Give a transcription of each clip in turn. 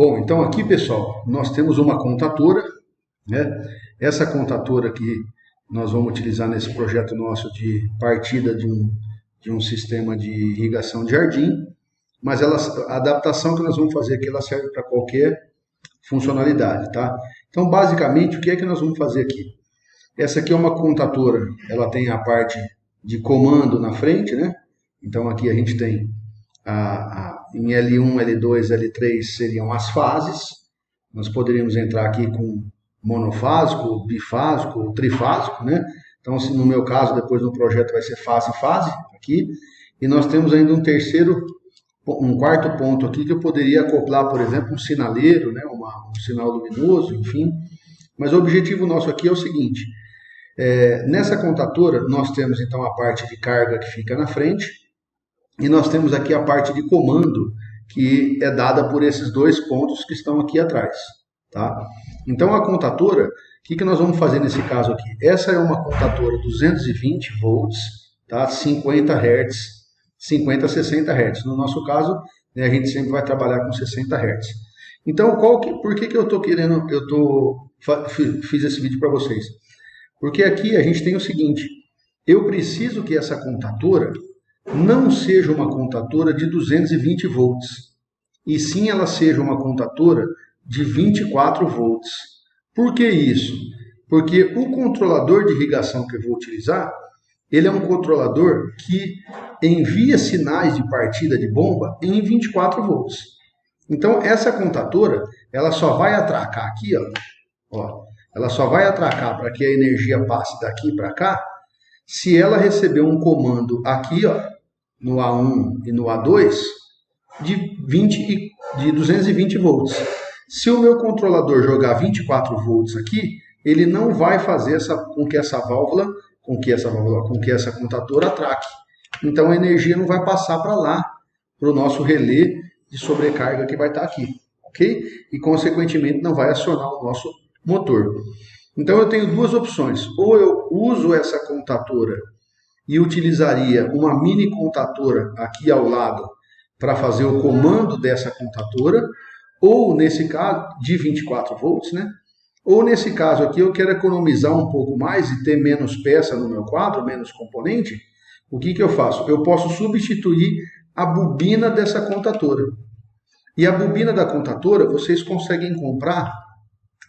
Bom, então aqui, pessoal, nós temos uma contatora, né? Essa contatora aqui nós vamos utilizar nesse projeto nosso de partida de um sistema de irrigação de jardim, mas a adaptação que nós vamos fazer aqui, ela serve para qualquer funcionalidade, tá? Então, basicamente, o que é que nós vamos fazer aqui? Essa aqui é uma contatora, ela tem a parte de comando na frente, né? Então, aqui a gente tem em L1, L2, L3 seriam as fases. Nós poderíamos entrar aqui com monofásico, bifásico, trifásico, né? Então, no meu caso, depois no projeto vai ser fase e fase aqui. E nós temos ainda um quarto ponto aqui que eu poderia acoplar, por exemplo, um sinaleiro, né? Um sinal luminoso, enfim. Mas o objetivo nosso aqui é o seguinte: nessa contatora nós temos então a parte de carga que fica na frente e nós temos aqui a parte de comando que é dada por esses dois pontos que estão aqui atrás, tá? Então a contatora, o que nós vamos fazer nesse caso aqui? Essa é uma contatora 220 volts, tá? 50 Hz, 50 a 60 Hz. No nosso caso, né, a gente sempre vai trabalhar com 60 Hz. Então, por que eu fiz esse vídeo para vocês? Porque aqui a gente tem o seguinte: eu preciso que essa contatora não seja uma contatora de 220 volts, e sim ela seja uma contatora de 24 volts. Por que isso? Porque o controlador de irrigação que eu vou utilizar, ele é um controlador que envia sinais de partida de bomba em 24 volts. Então essa contatora, ela só vai atracar aqui, ó, ela só vai atracar para que a energia passe daqui para cá, se ela receber um comando aqui, ó, no A1 e no A2, de 220 volts. Se o meu controlador jogar 24 volts aqui, ele não vai fazer com que essa contatora atraque. Então a energia não vai passar para lá, para o nosso relé de sobrecarga que vai estar aqui, ok? E consequentemente não vai acionar o nosso motor. Então eu tenho duas opções: ou eu uso essa contatora e utilizaria uma mini contatora aqui ao lado para fazer o comando dessa contatora, ou nesse caso, de 24 volts, né? Ou nesse caso aqui eu quero economizar um pouco mais e ter menos peça no meu quadro, menos componente. O que eu faço? Eu posso substituir a bobina dessa contatora. E a bobina da contatora vocês conseguem comprar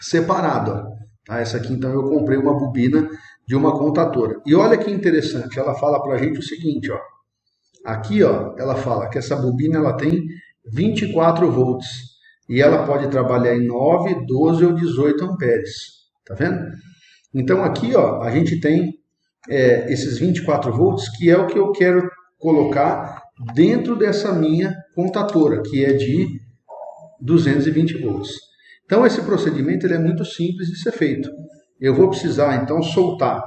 separada. Tá? Essa aqui então eu comprei uma bobina de uma contatora. E olha que interessante, ela fala para a gente o seguinte, ó. Aqui, ó, ela fala que essa bobina ela tem 24 volts e ela pode trabalhar em 9, 12 ou 18 amperes. Tá vendo? Então aqui, ó, a gente tem esses 24 volts, que é o que eu quero colocar dentro dessa minha contatora, que é de 220 volts. Então esse procedimento ele é muito simples de ser feito. Eu vou precisar, então, soltar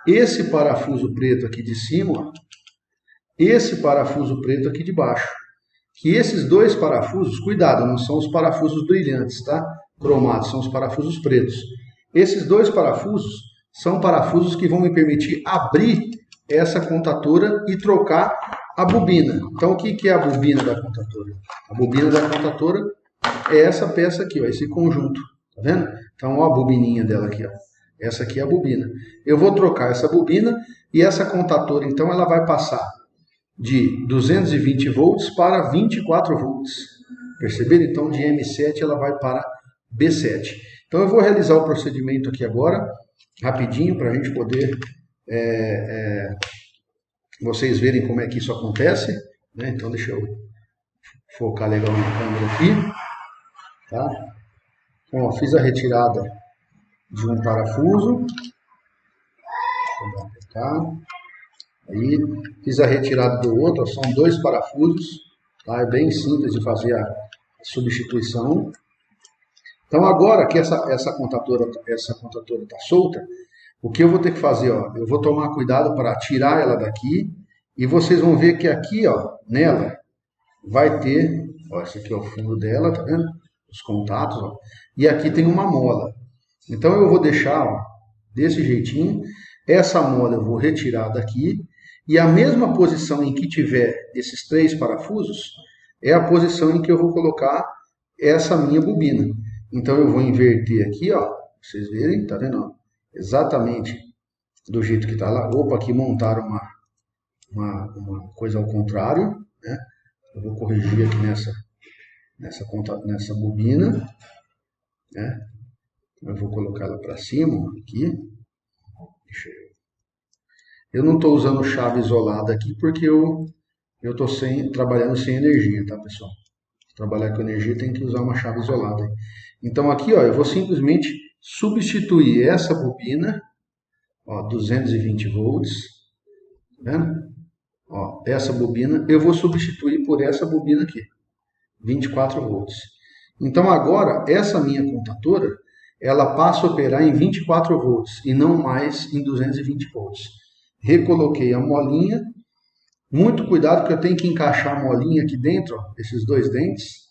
esse parafuso preto aqui de cima, esse parafuso preto aqui de baixo. Que esses dois parafusos, cuidado, não são os parafusos brilhantes, tá? Cromados, são os parafusos pretos. Esses dois parafusos são parafusos que vão me permitir abrir essa contatora e trocar a bobina. Então, o que é a bobina da contatora? A bobina da contatora é essa peça aqui, ó, esse conjunto. Tá vendo? Então, ó a bobininha dela aqui, ó. Essa aqui é a bobina. Eu vou trocar essa bobina e essa contatora, então, ela vai passar de 220 volts para 24 volts. Perceberam? Então, de M7 ela vai para B7. Então, eu vou realizar o procedimento aqui agora, rapidinho, para a gente poder vocês verem como é que isso acontece, né? Então, deixa eu focar legal na câmera aqui. Tá? Então, ó, fiz a retirada de um parafuso. Deixa eu apertar. Aí, fiz a retirada do outro. Ó, são dois parafusos. Tá? É bem simples de fazer a substituição. Então, agora que essa contatora está solta, o que eu vou ter que fazer? Ó, eu vou tomar cuidado para tirar ela daqui. E vocês vão ver que aqui, ó, nela, vai ter... Ó, esse aqui é o fundo dela, tá vendo? Os contatos, ó. E aqui tem uma mola. Então eu vou deixar, ó, desse jeitinho. Essa mola eu vou retirar daqui. E a mesma posição em que tiver esses três parafusos é a posição em que eu vou colocar essa minha bobina. Então eu vou inverter aqui, ó, pra vocês verem, tá vendo? Ó? Exatamente do jeito que tá lá. Opa, aqui montaram uma coisa ao contrário, né? Eu vou corrigir aqui nessa bobina, né? Eu vou colocar ela para cima, aqui. Eu não estou usando chave isolada aqui porque eu estou trabalhando sem energia, tá, pessoal? Trabalhar com energia tem que usar uma chave isolada. Então aqui, ó, eu vou simplesmente substituir essa bobina, ó, 220 volts, tá vendo? Ó, essa bobina eu vou substituir por essa bobina aqui, 24 volts. Então agora essa minha contatora, ela passa a operar em 24 volts e não mais em 220 volts. Recoloquei a molinha. Muito cuidado que eu tenho que encaixar a molinha aqui dentro, ó, esses dois dentes,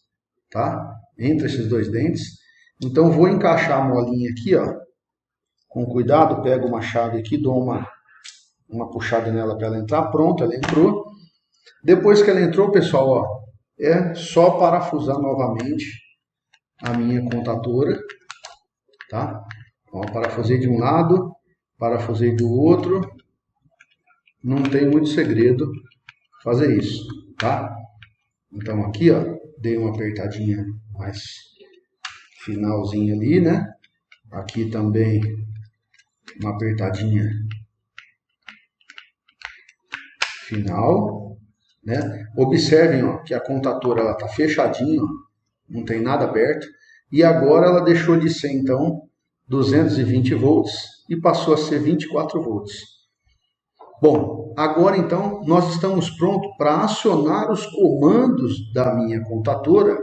tá? Entre esses dois dentes. Então vou encaixar a molinha aqui, ó, com cuidado, pego uma chave aqui, dou uma puxada nela para ela entrar. Pronto, ela entrou. Depois que ela entrou, pessoal, ó, é só parafusar novamente a minha contatora, tá? Ó, parafusei de um lado, parafusei do outro. Não tem muito segredo fazer isso, tá? Então aqui, ó, dei uma apertadinha mais finalzinha ali, né? Aqui também uma apertadinha final, né? Observem, ó, que a contatora ela tá fechadinha, ó, não tem nada aberto. E agora ela deixou de ser então 220 volts e passou a ser 24 volts. Bom, agora então nós estamos prontos para acionar os comandos da minha contatora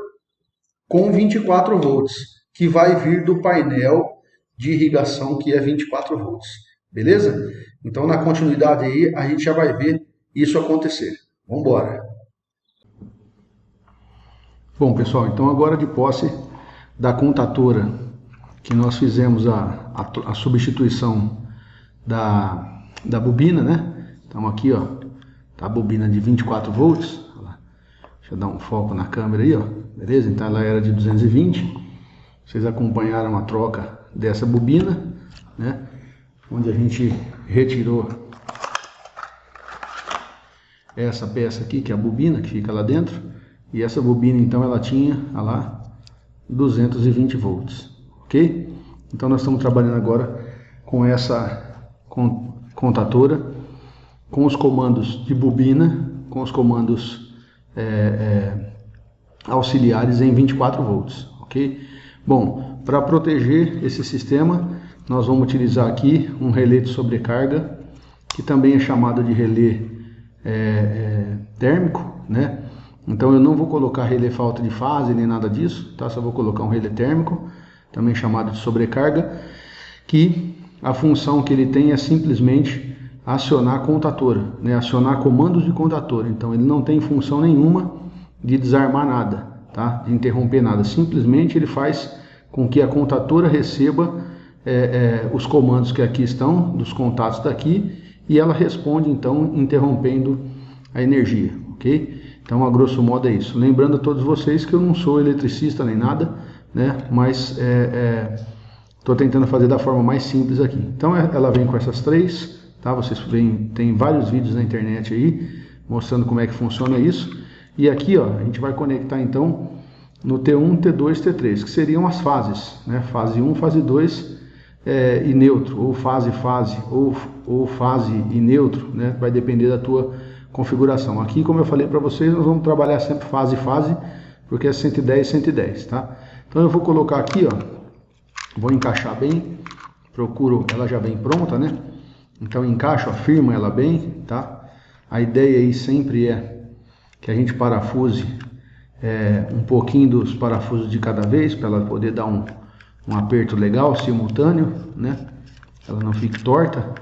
com 24 volts, que vai vir do painel de irrigação que é 24 volts. Beleza? Então na continuidade aí a gente já vai ver isso acontecer. Vamos embora. Bom, pessoal, então agora de posse da contatora que nós fizemos a substituição da bobina, né? Então aqui, ó, tá a bobina de 24 volts. Deixa eu dar um foco na câmera aí, ó. Beleza? Então ela era de 220. Vocês acompanharam a troca dessa bobina, né? Onde a gente retirou essa peça aqui, que é a bobina, que fica lá dentro. E essa bobina, então, ela tinha, olha lá, 220 volts, ok? Então nós estamos trabalhando agora com essa contatora, com os comandos de bobina, com os comandos auxiliares em 24 volts, ok? Bom, para proteger esse sistema, nós vamos utilizar aqui um relé de sobrecarga, que também é chamado de relé térmico, né? Então eu não vou colocar relé falta de fase nem nada disso, tá? Só vou colocar um relé térmico, também chamado de sobrecarga, que a função que ele tem é simplesmente acionar a contatora, né? Acionar comandos de contatora. Então ele não tem função nenhuma de desarmar nada, tá? De interromper nada. Simplesmente ele faz com que a contatora receba os comandos que aqui estão, dos contatos daqui, e ela responde então interrompendo a energia, ok? Então, a grosso modo é isso. Lembrando a todos vocês que eu não sou eletricista nem nada, né? Mas estou tentando fazer da forma mais simples aqui. Então, ela vem com essas três, tá? Vocês veem, tem vários vídeos na internet aí mostrando como é que funciona isso. E aqui, ó, a gente vai conectar então no T1, T2, T3, que seriam as fases, né? Fase 1, fase 2 e neutro, ou fase, ou fase e neutro, né? Vai depender da tua configuração. Aqui, como eu falei para vocês, nós vamos trabalhar sempre fase, porque é 110, 110, tá? Então eu vou colocar aqui, ó, vou encaixar bem, procuro ela já bem pronta, né? Então encaixo, firmo ela bem, tá? A ideia aí sempre é que a gente parafuse um pouquinho dos parafusos de cada vez, para ela poder dar um aperto legal, simultâneo, né? Ela não fique torta.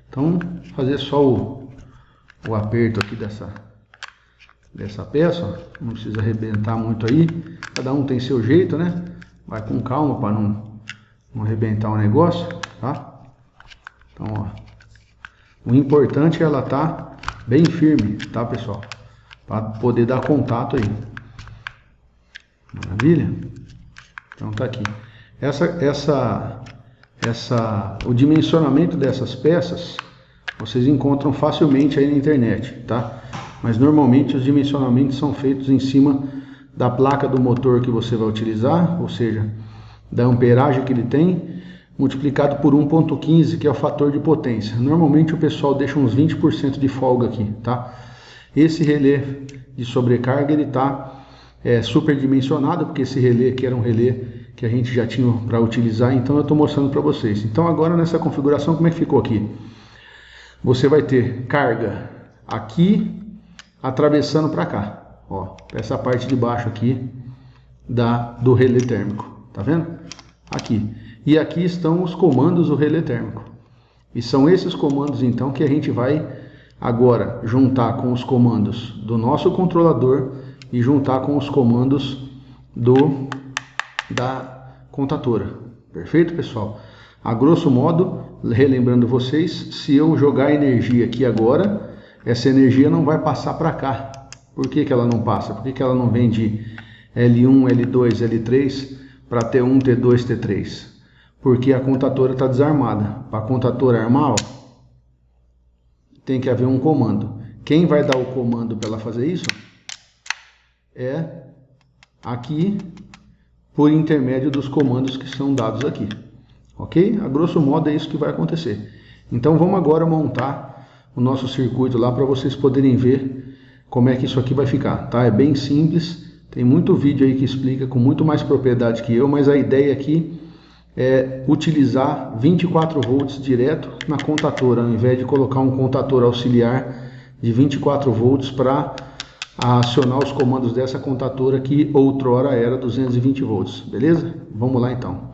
Então, fazer só o aperto aqui dessa peça, ó. Não precisa arrebentar muito aí, cada um tem seu jeito, né? Vai com calma para não arrebentar o negócio, tá? Então, ó, o importante é ela tá bem firme, tá, pessoal? Para poder dar contato aí. Maravilha? Então tá aqui. O dimensionamento dessas peças vocês encontram facilmente aí na internet, tá? Mas normalmente os dimensionamentos são feitos em cima da placa do motor que você vai utilizar, ou seja, da amperagem que ele tem, multiplicado por 1.15, que é o fator de potência. Normalmente o pessoal deixa uns 20% de folga aqui, tá? Esse relé de sobrecarga, ele tá superdimensionado, porque esse relé aqui era um relé que a gente já tinha para utilizar, então eu estou mostrando para vocês. Então agora nessa configuração, como é que ficou aqui? Você vai ter carga aqui, atravessando para cá, ó, essa parte de baixo aqui do relé térmico, tá vendo? Aqui. E aqui estão os comandos do relé térmico. E são esses comandos então que a gente vai agora juntar com os comandos do nosso controlador e juntar com os comandos da contatora. Perfeito, pessoal? A grosso modo, relembrando vocês, se eu jogar energia aqui agora, essa energia não vai passar para cá. Por que ela não passa? Por que ela não vem de L1, L2, L3 para T1, T2, T3? Porque a contatora está desarmada. Para a contatora armar, ó, tem que haver um comando. Quem vai dar o comando para ela fazer isso é aqui, por intermédio dos comandos que são dados aqui. Ok? A grosso modo é isso que vai acontecer. Então vamos agora montar o nosso circuito lá para vocês poderem ver como é que isso aqui vai ficar. Tá? É bem simples, tem muito vídeo aí que explica com muito mais propriedade que eu, mas a ideia aqui é utilizar 24 volts direto na contatora, ao invés de colocar um contator auxiliar de 24 volts para acionar os comandos dessa contatora que outrora era 220 volts, beleza? Vamos lá então.